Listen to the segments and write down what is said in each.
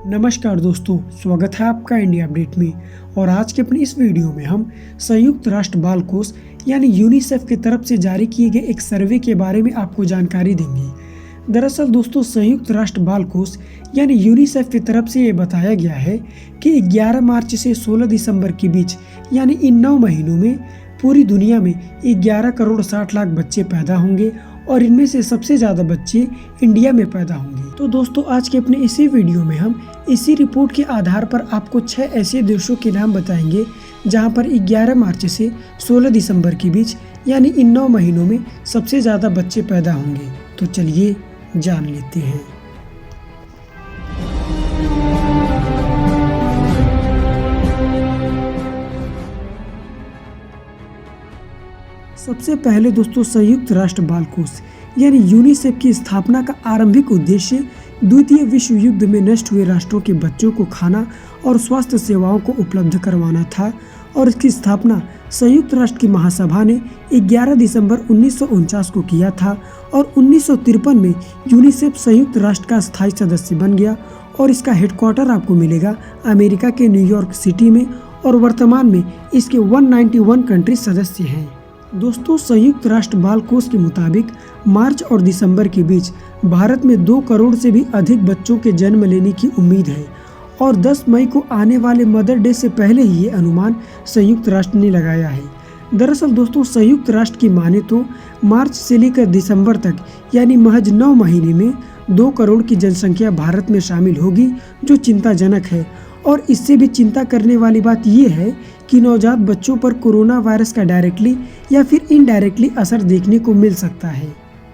नमस्कार दोस्तों, स्वागत है आपका इंडिया अपडेट में। और आज के अपने इस वीडियो में हम संयुक्त राष्ट्र बाल कोष यानी यूनिसेफ की तरफ से जारी किए गए एक सर्वे के बारे में आपको जानकारी देंगे। दरअसल दोस्तों, संयुक्त राष्ट्र बाल कोष यानी यूनिसेफ की तरफ से ये बताया गया है कि 11 मार्च से 16 दिसंबर के बीच यानी इन 9 महीनों में पूरी दुनिया में 11 करोड़ 60 लाख बच्चे पैदा होंगे और इनमें से सबसे ज़्यादा बच्चे इंडिया में पैदा होंगे। तो दोस्तों, आज के अपने इसी वीडियो में हम इसी रिपोर्ट के आधार पर आपको 6 ऐसे देशों के नाम बताएंगे जहां पर 11 मार्च से 16 दिसंबर के बीच यानी इन 9 महीनों में सबसे ज़्यादा बच्चे पैदा होंगे। तो चलिए जान लेते हैं। सबसे पहले दोस्तों, संयुक्त राष्ट्र बाल कोष यानी यूनिसेफ की स्थापना का आरंभिक उद्देश्य द्वितीय विश्व युद्ध में नष्ट हुए राष्ट्रों के बच्चों को खाना और स्वास्थ्य सेवाओं को उपलब्ध करवाना था और इसकी स्थापना संयुक्त राष्ट्र की महासभा ने 11 दिसंबर 1949 को किया था और 1953 में यूनिसेफ संयुक्त राष्ट्र का स्थायी सदस्य बन गया और इसका हेडक्वार्टर आपको मिलेगा अमेरिका के न्यूयॉर्क सिटी में और वर्तमान में इसके 191 कंट्री सदस्य हैं। दोस्तों, संयुक्त राष्ट्र बाल कोष के मुताबिक मार्च और दिसंबर के बीच भारत में 2 करोड़ से भी अधिक बच्चों के जन्म लेने की उम्मीद है और 10 मई को आने वाले मदर डे से पहले ही ये अनुमान संयुक्त राष्ट्र ने लगाया है। दरअसल दोस्तों, संयुक्त राष्ट्र की माने तो मार्च से लेकर दिसंबर तक यानी महज 9 महीने में 2 करोड़ की जनसंख्या भारत में शामिल होगी, जो चिंताजनक है। और इससे भी चिंता करने वाली बात यह है कि नवजात बच्चों पर कोरोना वायरस का डायरेक्टली या फिर इनडायरेक्टली असर देखने को मिल सकता है।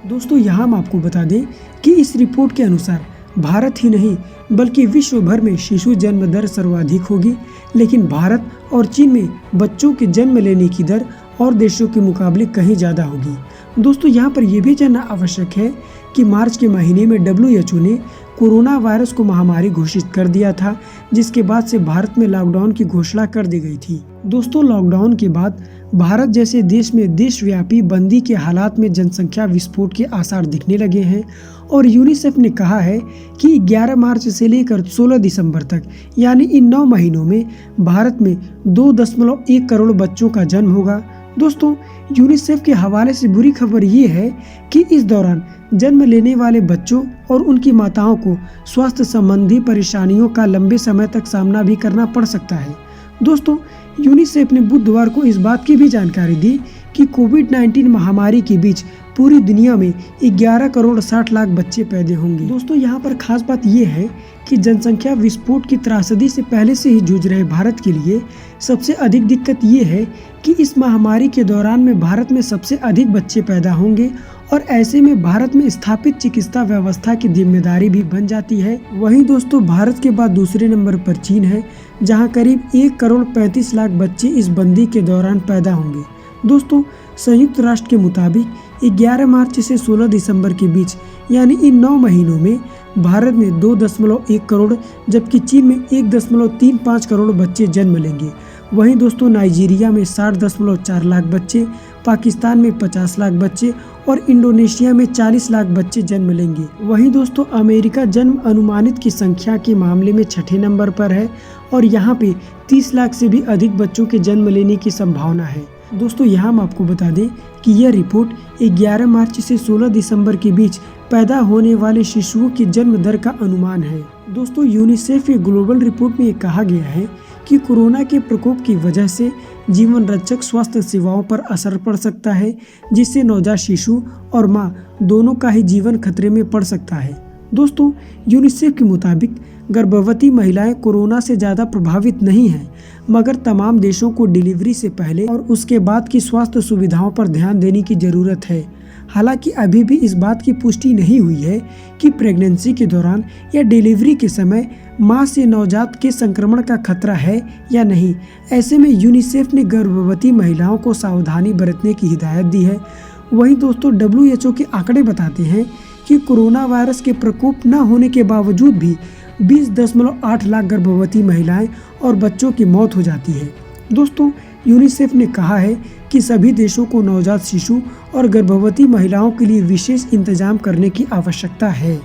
दोस्तों, यहाँ हम आपको बता दें कि इस रिपोर्ट के अनुसार भारत ही नहीं बल्कि विश्व भर में शिशु जन्म दर सर्वाधिक होगी, लेकिन भारत और चीन में बच्चों के जन्म लेने की दर और देशों के मुकाबले कहीं ज़्यादा होगी। दोस्तों, यहाँ पर यह भी जानना आवश्यक है कि मार्च के महीने में WHO ने कोरोना वायरस को महामारी घोषित कर दिया था, जिसके बाद से भारत में लॉकडाउन की घोषणा कर दी गई थी। दोस्तों, लॉकडाउन के बाद भारत जैसे देश में देशव्यापी बंदी के हालात में जनसंख्या विस्फोट के आसार दिखने लगे हैं और यूनिसेफ ने कहा है कि 11 मार्च से लेकर 16 दिसंबर तक यानी इन 9 महीनों में भारत में 2.1 करोड़ बच्चों का जन्म होगा। दोस्तों, यूनिसेफ के हवाले से बुरी खबर ये है कि इस दौरान जन्म लेने वाले बच्चों और उनकी माताओं को स्वास्थ्य संबंधी परेशानियों का लंबे समय तक सामना भी करना पड़ सकता है। दोस्तों, यूनिसेफ ने बुधवार को इस बात की भी जानकारी दी कि कोविड-19 महामारी के बीच पूरी दुनिया में 11 करोड़ 60 लाख बच्चे पैदा होंगे। दोस्तों, यहाँ पर खास बात यह है कि जनसंख्या विस्फोट की त्रासदी से पहले से ही जूझ रहे भारत के लिए सबसे अधिक दिक्कत ये है कि इस महामारी के दौरान में भारत में सबसे अधिक बच्चे पैदा होंगे और ऐसे में भारत में स्थापित चिकित्सा व्यवस्था की जिम्मेदारी भी बन जाती है। वहीं दोस्तों, भारत के बाद दूसरे नंबर पर चीन है, जहां करीब 1 करोड़ 35 लाख बच्चे इस बंदी के दौरान पैदा होंगे। दोस्तों, संयुक्त राष्ट्र के मुताबिक 11 मार्च से 16 दिसंबर के बीच यानी इन 9 महीनों में भारत में 2.1 करोड़ जबकि चीन में 1.35 करोड़ बच्चे जन्म लेंगे। वहीं दोस्तों, नाइजीरिया में 60.4 लाख बच्चे, पाकिस्तान में 50 लाख बच्चे और इंडोनेशिया में 40 लाख बच्चे जन्म लेंगे। वहीं दोस्तों, अमेरिका जन्म अनुमानित की संख्या के मामले में 6ठे नंबर पर है और यहाँ पे 30 लाख से भी अधिक बच्चों के जन्म लेने की संभावना है। दोस्तों, यहाँ हम आपको बता दें कि यह रिपोर्ट 11 मार्च से 16 दिसंबर के बीच पैदा होने वाले शिशुओं की जन्म दर का अनुमान है। दोस्तों, यूनिसेफ की ग्लोबल रिपोर्ट में ये कहा गया है कि कोरोना के प्रकोप की वजह से जीवन रक्षक स्वास्थ्य सेवाओं पर असर पड़ सकता है, जिससे नवजात शिशु और मां दोनों का ही जीवन खतरे में पड़ सकता है। दोस्तों, यूनिसेफ के मुताबिक गर्भवती महिलाएं कोरोना से ज़्यादा प्रभावित नहीं हैं, मगर तमाम देशों को डिलीवरी से पहले और उसके बाद की स्वास्थ्य सुविधाओं पर ध्यान देने की ज़रूरत है। हालांकि अभी भी इस बात की पुष्टि नहीं हुई है कि प्रेगनेंसी के दौरान या डिलीवरी के समय मां से नवजात के संक्रमण का खतरा है या नहीं। ऐसे में यूनिसेफ ने गर्भवती महिलाओं को सावधानी बरतने की हिदायत दी है। वहीं दोस्तों, WHO के आंकड़े बताते हैं कि कोरोना वायरस के प्रकोप न होने के बावजूद भी 20.8 लाख गर्भवती महिलाएं और बच्चों की मौत हो जाती है। दोस्तों, यूनिसेफ ने कहा है कि सभी देशों को नवजात शिशु और गर्भवती महिलाओं के लिए विशेष इंतजाम करने की आवश्यकता है।